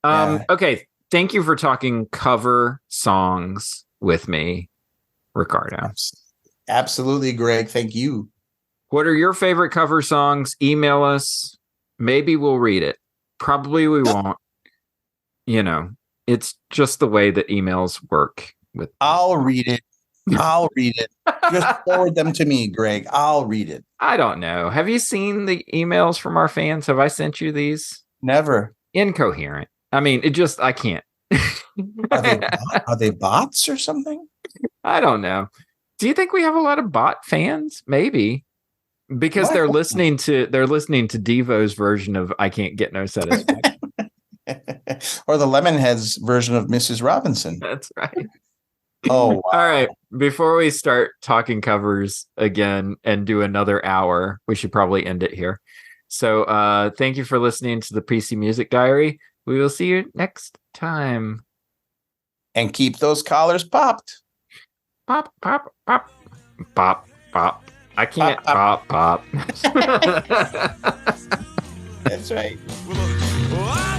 Yeah. Okay. Thank you for talking cover songs with me, Ricardo. Absolutely, Greg. Thank you. What are your favorite cover songs? Email us. Maybe we'll read it. Probably we won't. You know, it's just the way that emails work. I'll read it. I'll read it. Just forward them to me, Greg. I'll read it. I don't know. Have you seen the emails from our fans? Have I sent you these? Never. Incoherent. I mean, I can't. Are they bots or something? I don't know. Do you think we have a lot of bot fans? Maybe. Because they're listening to Devo's version of I Can't Get No Satisfaction. Or the Lemonheads version of Mrs. Robinson. That's right. Oh, wow. All right. Before we start talking covers again and do another hour, we should probably end it here. So thank you for listening to the PC Music Diary. We will see you next time. And keep those collars popped. Pop, pop, pop. Pop, pop. I can't pop, pop. That's right. Well,